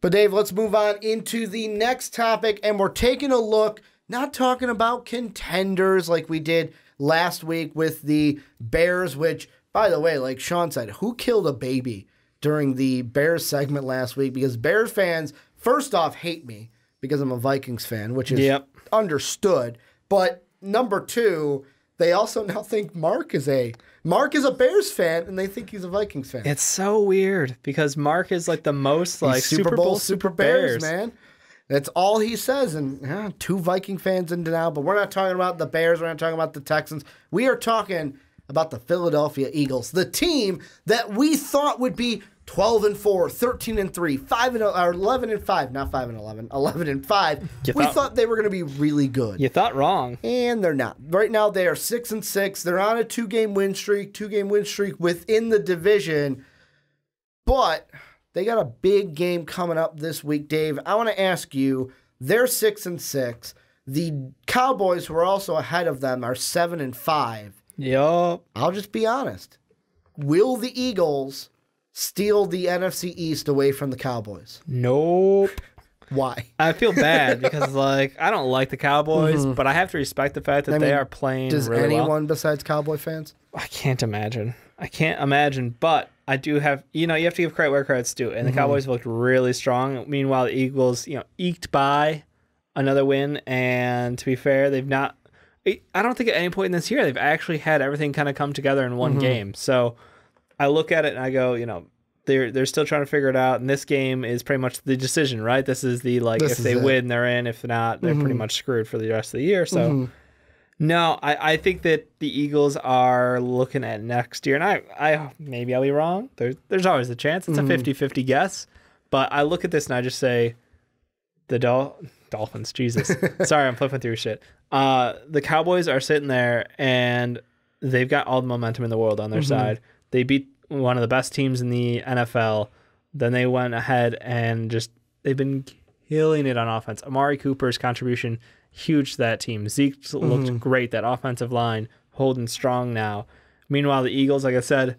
But Dave, let's move on into the next topic, and we're taking a look, not talking about contenders like we did last week with the Bears, which, by the way, like Sean said, who killed a baby during the Bears segment last week? Because Bears fans, first off, hate me because I'm a Vikings fan, which is understood. But number two, they also now think Mark is a Bears fan, and they think he's a Vikings fan. It's so weird because Mark is like the most like Super Bowl Super Bears, man. That's all he says. And two Viking fans into now, but we're not talking about the Bears. We're not talking about the Texans. We are talking about the Philadelphia Eagles, the team that we thought would be 12-4, 13-3, 11-5, not 5-11, 11-5. We thought they were going to be really good. You thought wrong. And they're not. Right now they are 6-6. They're on a two-game win streak within the division. But they got a big game coming up this week, Dave. I want to ask you, they're 6-6. The Cowboys, who are also ahead of them, are 7-5. Yup. I'll just be honest. Will the Eagles steal the NFC East away from the Cowboys? Nope. Why? I feel bad because, like, I don't like the Cowboys, but I have to respect the fact that they are playing really well. Does anyone besides Cowboy fans? I can't imagine. But I do have, you have to give credit where credit's due. And the Cowboys looked really strong. Meanwhile, the Eagles, eked by another win. And to be fair, they've not, I don't think at any point in this year they've actually had everything kind of come together in one game. So I look at it and I go, they're still trying to figure it out. And this game is pretty much the decision, right? This is the, if they win, they're in. If not, they're pretty much screwed for the rest of the year. So, no, I think that the Eagles are looking at next year. And I maybe I'll be wrong. There's always a chance. It's a 50-50 guess. But I look at this and I just say, the Dolphins, Jesus. Sorry, I'm flipping through shit. The Cowboys are sitting there and they've got all the momentum in the world on their side. They beat one of the best teams in the NFL. Then they went ahead and they've been killing it on offense. Amari Cooper's contribution, huge to that team. Zeke looked great. That offensive line holding strong now. Meanwhile, the Eagles, like I said,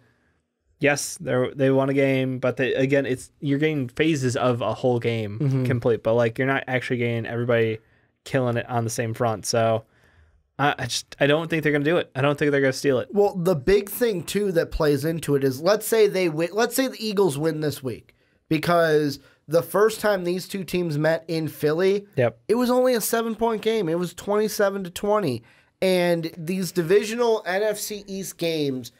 yes, they won a game, but you're getting phases of a whole game complete. But like you're not actually getting everybody killing it on the same front. So I don't think they're going to do it. I don't think they're going to steal it. Well, the big thing too that plays into it is let's say they win. Let's say the Eagles win this week, because the first time these two teams met in Philly, it was only a 7-point game. It was 27-20, and these divisional NFC East games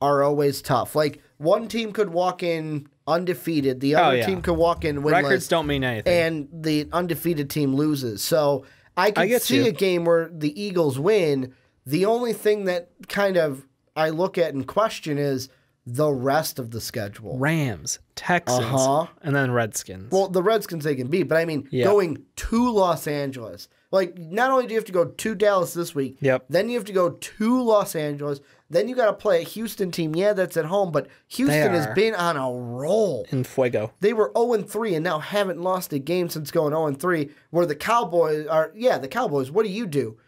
are always tough. Like one team could walk in undefeated, the other team could walk in winless. Records don't mean anything, and the undefeated team loses. So I can see a game where the Eagles win. The only thing that kind of I look at and question is the rest of the schedule. Rams, Texans, and then Redskins. Well, the Redskins they can beat, but I mean going to Los Angeles. Like, not only do you have to go to Dallas this week, then you have to go to Los Angeles. Then you got to play a Houston team. Yeah, that's at home, but Houston has been on a roll. In fuego. They were 0-3 and now haven't lost a game since going 0-3, where the Cowboys are, the Cowboys, what do?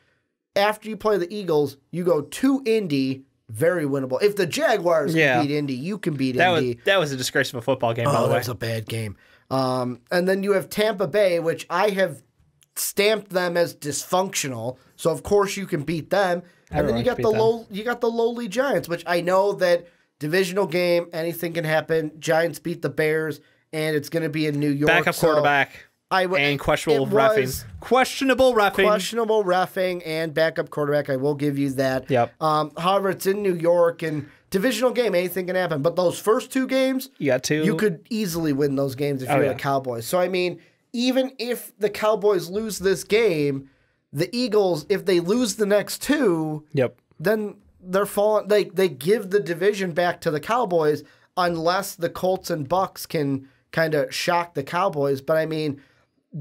After you play the Eagles, you go to Indy, very winnable. If the Jaguars can beat Indy, you can beat Indy. That was a disgrace of a football game, by the way. That was a bad game. And then you have Tampa Bay, which I have stamped them as dysfunctional, so of course you can beat them. And then you got the lowly Giants, which I know that divisional game, anything can happen. Giants beat the Bears, and it's going to be in New York. Backup quarterback and questionable reffing. Questionable reffing and backup quarterback. I will give you that. Yep. However, it's in New York, and divisional game, anything can happen. But those first two games, you could easily win those games if you're the Cowboys. So I mean, even if the Cowboys lose this game, the Eagles, if they lose the next two, then they're falling. They give the division back to the Cowboys unless the Colts and Bucks can kind of shock the Cowboys. But I mean,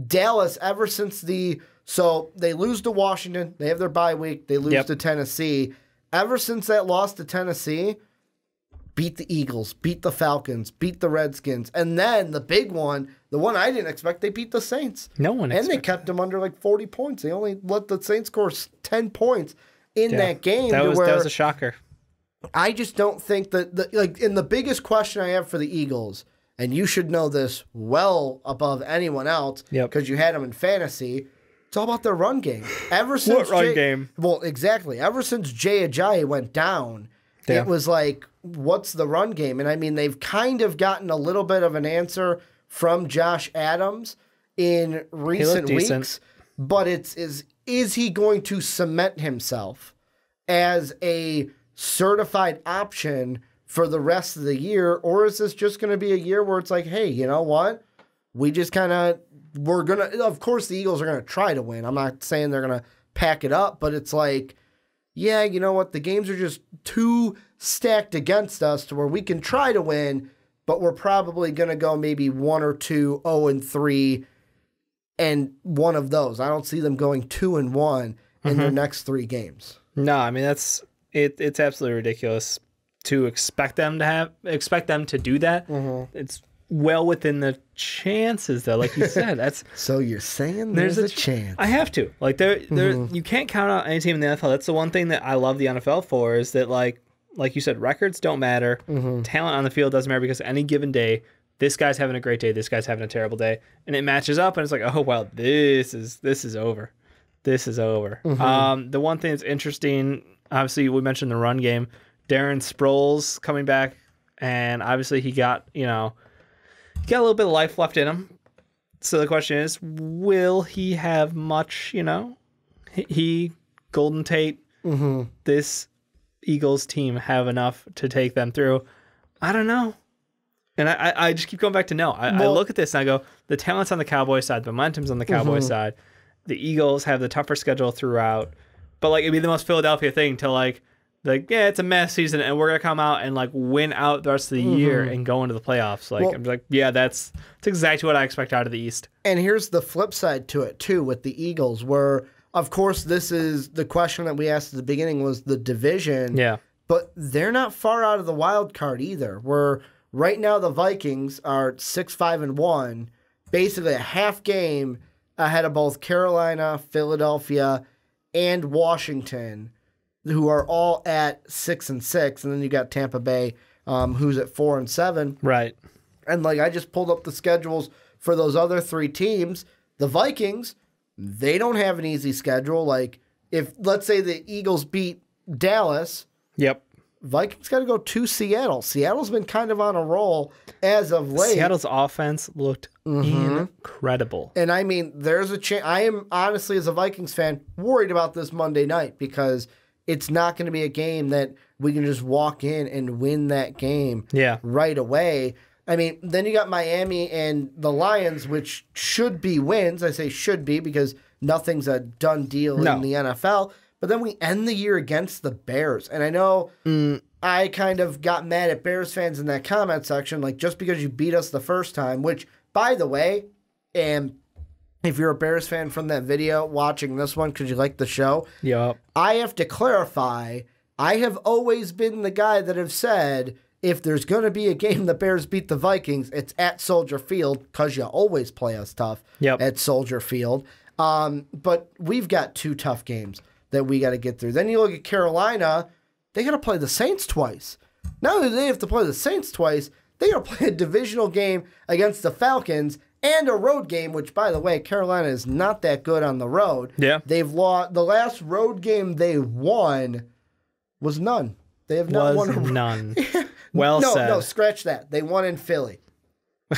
Dallas, ever since they lose to Washington, they have their bye week, they lose to Tennessee. Ever since that loss to Tennessee, beat the Eagles, beat the Falcons, beat the Redskins, and then the big one, the one I didn't expect, they beat the Saints. No one expected. And they kept them under like 40 points. They only let the Saints score 10 points in that game. That was a shocker. I just don't think that, and the biggest question I have for the Eagles, and you should know this well above anyone else because you had them in fantasy. It's all about their run game. Ever since what run game? Well, exactly. Ever since Jay Ajayi went down, it was like, what's the run game? And I mean, they've kind of gotten a little bit of an answer from Josh Adams in recent weeks, but is he going to cement himself as a certified option for the rest of the year, or is this just going to be a year where it's like, hey, you know what? We just of course the Eagles are going to try to win. I'm not saying they're going to pack it up, but it's like, yeah, you know what? The games are just too stacked against us to where we can try to win, but we're probably going to go maybe 1 or 2, 0-3, and one of those. I don't see them going 2-1 in their next 3 games. No, I mean, it's absolutely ridiculous to expect them to do that. It's well within the chances, though. Like you said, that's so you're saying there's a chance. I have to. Like you can't count out any team in the NFL. That's the one thing that I love the NFL for, is that like you said, records don't matter. Talent on the field doesn't matter, because any given day, this guy's having a great day, this guy's having a terrible day, and it matches up, and it's like, oh well, this is over. This is over. The one thing that's interesting, obviously, we mentioned the run game. Darren Sproles coming back, and obviously he got a little bit of life left in him. So the question is, will he have much, he, Golden Tate, this Eagles team have enough to take them through? I don't know. And I just keep going back to no. I look at this and I go, the talent's on the Cowboys side, the momentum's on the Cowboys side. The Eagles have the tougher schedule throughout. But like, it'd be the most Philadelphia thing to like, yeah, it's a mess season, and we're gonna come out and like win out the rest of the year and go into the playoffs. Like, I'm like, yeah, that's exactly what I expect out of the East. And here's the flip side to it too with the Eagles, where of course this is the question that we asked at the beginning, was the division. Yeah, but they're not far out of the wild card either. Where right now the Vikings are 6-5-1, basically a half game ahead of both Carolina, Philadelphia, and Washington, who are all at 6-6, and then you got Tampa Bay, who's at 4-7. Right. And like, I just pulled up the schedules for those other 3 teams. The Vikings, they don't have an easy schedule. Like, if let's say the Eagles beat Dallas, Vikings got to go to Seattle. Seattle's been kind of on a roll as of late. Seattle's offense looked incredible. And I mean, there's a chance. I am honestly, as a Vikings fan, worried about this Monday night, because it's not going to be a game that we can just walk in and win that game right away. I mean, then you got Miami and the Lions, which should be wins. I say should be because nothing's a done deal in the NFL. But then we end the year against the Bears. And I know I kind of got mad at Bears fans in that comment section, like, just because you beat us the first time, which, by the way, and if you're a Bears fan from that video watching this one because you like the show, I have to clarify, I have always been the guy that have said, if there's going to be a game the Bears beat the Vikings, it's at Soldier Field, because you always play us tough at Soldier Field. But we've got 2 tough games that we got to get through. Then you look at Carolina, they got to play the Saints twice. Not only do they have to play the Saints twice, they got to play a divisional game against the Falcons and a road game, which, by the way, Carolina is not that good on the road. Yeah. They've lost. The last road game they won was none. They have not won none. Well said. No, scratch that. They won in Philly.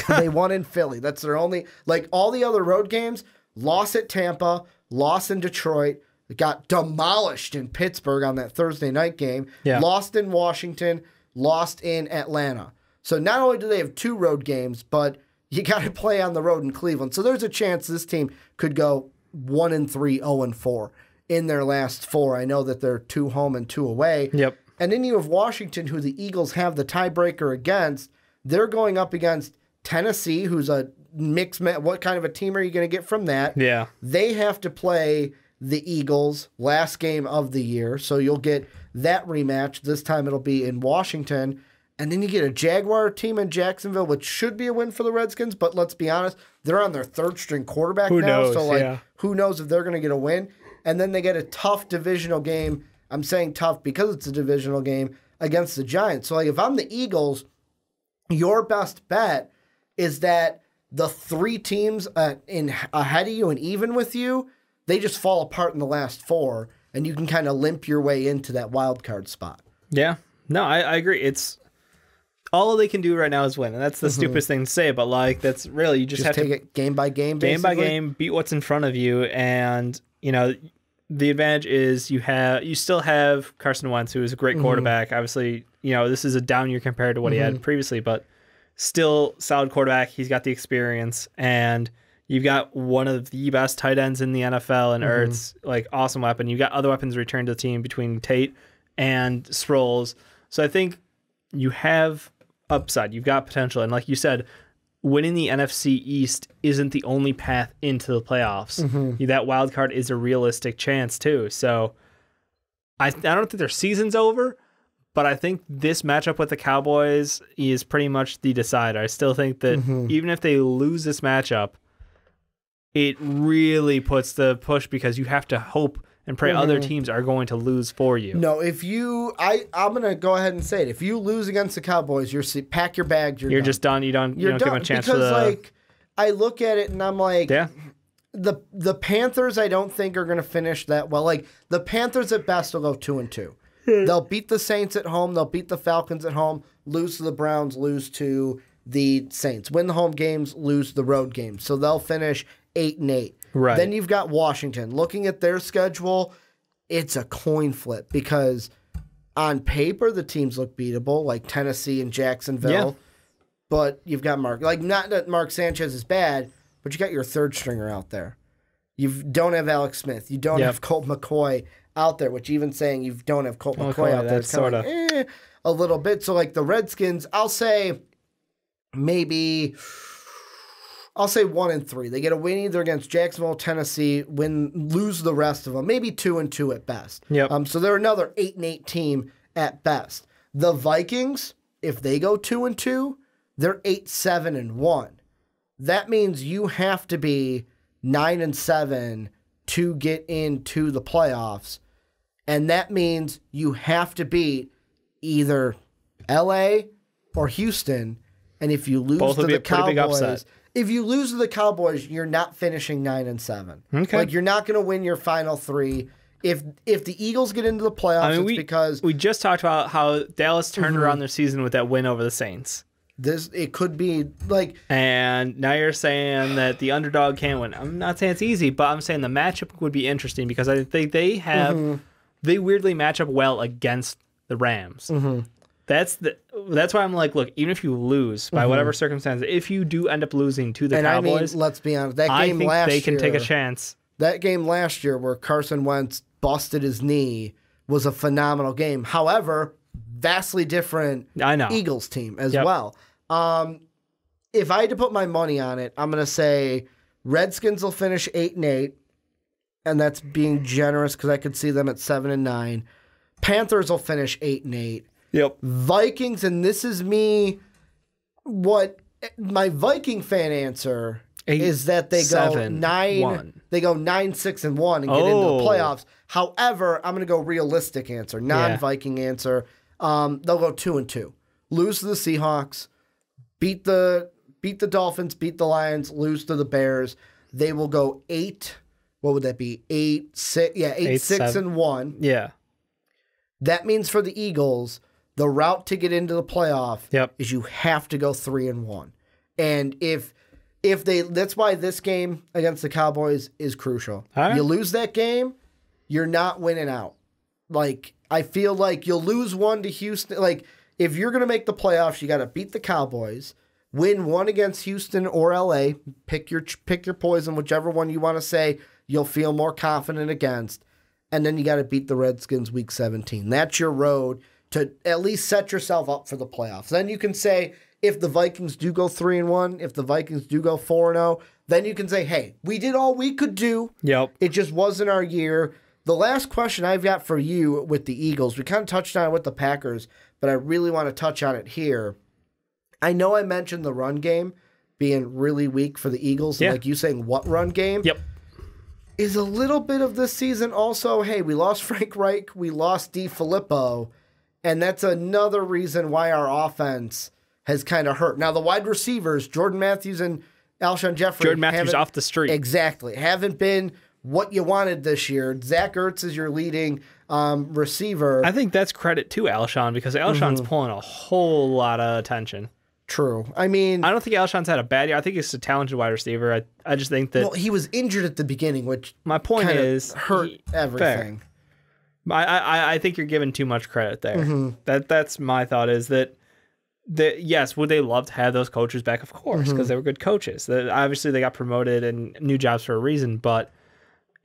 They won in Philly. That's their only, like, all the other road games, lost at Tampa, lost in Detroit, got demolished in Pittsburgh on that Thursday night game, lost in Washington, lost in Atlanta. So not only do they have 2 road games, but you got to play on the road in Cleveland. So there's a chance this team could go 1-3, 0-4 in their last 4. I know that they're 2 home and 2 away. Yep. And then you have Washington, who the Eagles have the tiebreaker against. They're going up against Tennessee, who's a mixed. What kind of a team are you going to get from that? Yeah. They have to play the Eagles last game of the year, so you'll get that rematch. This time it'll be in Washington. And then you get a Jaguar team in Jacksonville, which should be a win for the Redskins, but let's be honest, they're on their 3rd-string quarterback now. Knows, so who knows if they're going to get a win. And then they get a tough divisional game. I'm saying tough because it's a divisional game against the Giants. So like, if I'm the Eagles, your best bet is that the 3 teams ahead of you and even with you, they just fall apart in the last 4, and you can kind of limp your way into that wild card spot. Yeah. No, I agree. It's all they can do right now is win, and that's the stupidest thing to say, but like that's really you just have take to it game by game, basically. Game by game, beat what's in front of you, and the advantage is you still have Carson Wentz, who is a great quarterback. Obviously, this is a down year compared to what he had previously, but still solid quarterback. He's got the experience, and you've got one of the best tight ends in the NFL, and Ertz, like awesome weapon. You've got other weapons returned to the team between Tate and Sproles. So I think you have upside. You've got potential, and like you said, winning the NFC East isn't the only path into the playoffs. That wild card is a realistic chance too. So I don't think their season's over, but I think this matchup with the Cowboys is pretty much the decider. I still think that even if they lose this matchup, it really puts the push because you have to hope and pray other teams are going to lose for you. No, I'm going to go ahead and say it. If you lose against the Cowboys, pack your bags, you're done. Just done. You don't give them a chance for the... Like, I look at it and I'm like, the Panthers I don't think are going to finish that well. Like, the Panthers at best will go 2-2. They'll beat the Saints at home. They'll beat the Falcons at home, lose to the Browns, lose to the Saints. Win the home games, lose the road games. So they'll finish 8-8. Right. Then you've got Washington. Looking at their schedule, it's a coin flip because on paper the teams look beatable, like Tennessee and Jacksonville. Yeah. But you've got not that Mark Sanchez is bad, but you got your third stringer out there. You don't have Alex Smith. You don't have Colt McCoy out there, which even saying you don't have Colt McCoy out there is kind of like, a little bit. So like the Redskins, I'll say 1-3. They get a win either against Jacksonville, Tennessee, lose the rest of them. Maybe 2-2 at best. Yep. So they're another 8-8 team at best. The Vikings, if they go 2-2, they're 8-7-1. That means you have to be 9-7 to get into the playoffs, and that means you have to beat either L.A. or Houston. And if you lose to the Cowboys. If you lose to the Cowboys, you're not finishing 9-7. Okay. Like, you're not going to win your final 3. If the Eagles get into the playoffs, it's because... We just talked about how Dallas turned around their season with that win over the Saints. It could be, like... And now you're saying that the underdog can't win. I'm not saying it's easy, but I'm saying the matchup would be interesting because I think they have... They weirdly match up well against the Rams. That's why I'm like, look, even if you lose by whatever circumstance, if you do end up losing to the Cowboys, I mean, let's be honest, I think they can take a chance. That game last year where Carson Wentz busted his knee was a phenomenal game. However, vastly different Eagles team as well. If I had to put my money on it, I'm going to say Redskins will finish 8-8, and that's being generous because I could see them at 7-9. Panthers will finish 8-8. Yep. Vikings, and this is me, what my Viking fan answer is that they go 9-6-1 and get into the playoffs. However, I'm going to go realistic answer, non-Viking answer. They'll go 2-2. Lose to the Seahawks, beat the Dolphins, beat the Lions, lose to the Bears. They will go 8. What would that be? 8-6. Yeah, 8-6-1. Yeah. That means for the Eagles, the route to get into the playoff is you have to go 3-1. And if that's why this game against the Cowboys is crucial. Right. You lose that game, you're not winning out. Like, I feel like you'll lose one to Houston. Like, if you're going to make the playoffs, you got to beat the Cowboys, win one against Houston or LA, pick your poison, whichever one you want to say you'll feel more confident against, and then you got to beat the Redskins week 17. That's your road to at least set yourself up for the playoffs. Then you can say, if the Vikings do go 3-1, if the Vikings do go 4-0, then you can say, hey, we did all we could do. Yep. It just wasn't our year. The last question I've got for you with the Eagles, we kind of touched on it with the Packers, but I really want to touch on it here. I know I mentioned the run game being really weak for the Eagles, and like you saying, what run game? Yep. Is a little bit of this season also, hey, we lost Frank Reich, we lost DeFilippo, and that's another reason why our offense has kind of hurt. Now, the wide receivers, Jordan Matthews and Alshon Jeffrey. Jordan Matthews off the street. Exactly. Haven't been what you wanted this year. Zach Ertz is your leading receiver. I think that's credit to Alshon because Alshon's pulling a whole lot of attention. True. I mean, I don't think Alshon's had a bad year. I think he's a talented wide receiver. I just think that. Well, he was injured at the beginning, which my point is hurt everything. Fair. I think you're giving too much credit there. That's my thought is that yes, would they love to have those coaches back? Of course, because they were good coaches. Obviously, they got promoted and new jobs for a reason. But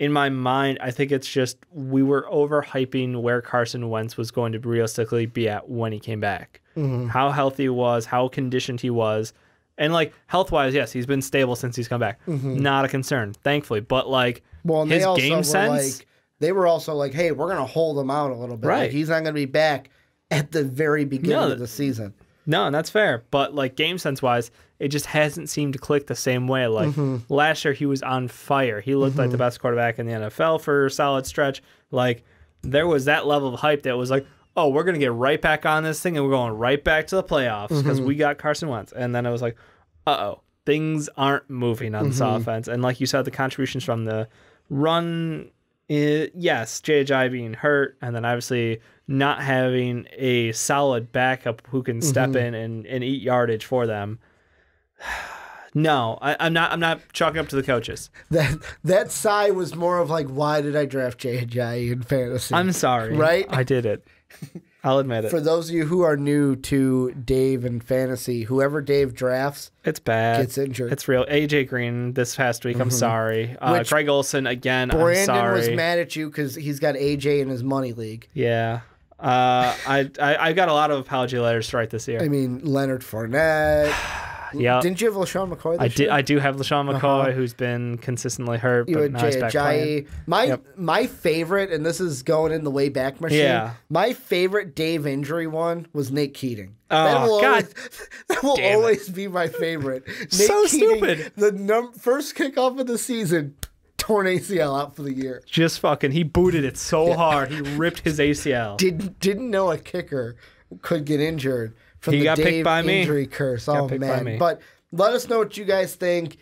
in my mind, I think it's just we were overhyping where Carson Wentz was going to realistically be at when he came back. How healthy he was, how conditioned he was. And, like, health-wise, yes, he's been stable since he's come back. Not a concern, thankfully. But, like, his game sense... They were also like, hey, we're going to hold him out a little bit. Right. Like, he's not going to be back at the very beginning of the season. No, and that's fair. But, like, game sense-wise, it just hasn't seemed to click the same way. Like, last year he was on fire. He looked like the best quarterback in the NFL for a solid stretch. Like, there was that level of hype that was like, oh, we're going to get right back on this thing and we're going right back to the playoffs because we got Carson Wentz. And then it was like, uh-oh, things aren't moving on this offense. And like you said, the contributions from the run, yes, J.J. being hurt, and then obviously not having a solid backup who can step in and eat yardage for them. No, I'm not chalking up to the coaches. That sigh was more of like, why did I draft J.J. in fantasy? I'm sorry. Right? I did it. I'll admit it. For those of you who are new to Dave and fantasy, whoever Dave drafts, it's bad. Gets injured. It's real. AJ Green this past week. I'm sorry. Greg Olsen again. Brandon I'm sorry. was mad at you because he's got AJ in his money league. Yeah. I got a lot of apology letters to write this year. I mean, Leonard Fournette. Yeah. Didn't you have LaShawn McCoy this year? I do have LaShawn McCoy, who's been consistently hurt, but now he's back playing. My favorite, and this is going in the way back machine, my favorite Dave injury one was Nate Keating. Oh, that will always be my favorite. Nate so Keating, stupid. The first kickoff of the season, torn ACL out for the year. Just fucking, he booted it so hard, he ripped his ACL. Didn't know a kicker could get injured. From he the got Dave picked by injury me. Curse. Oh, man. But let us know what you guys think.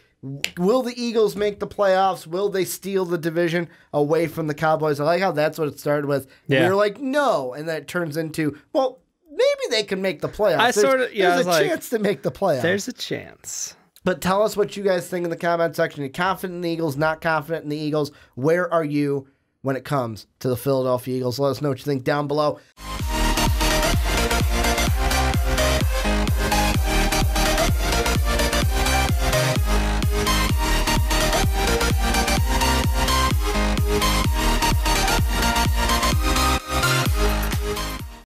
Will the Eagles make the playoffs? Will they steal the division away from the Cowboys? I like how that's what it started with. Yeah. We were like, no. And that turns into, well, maybe they can make the playoffs. There's a chance to make the playoffs. There's a chance. But tell us what you guys think in the comment section. Are you confident in the Eagles? Not confident in the Eagles? Where are you when it comes to the Philadelphia Eagles? Let us know what you think down below.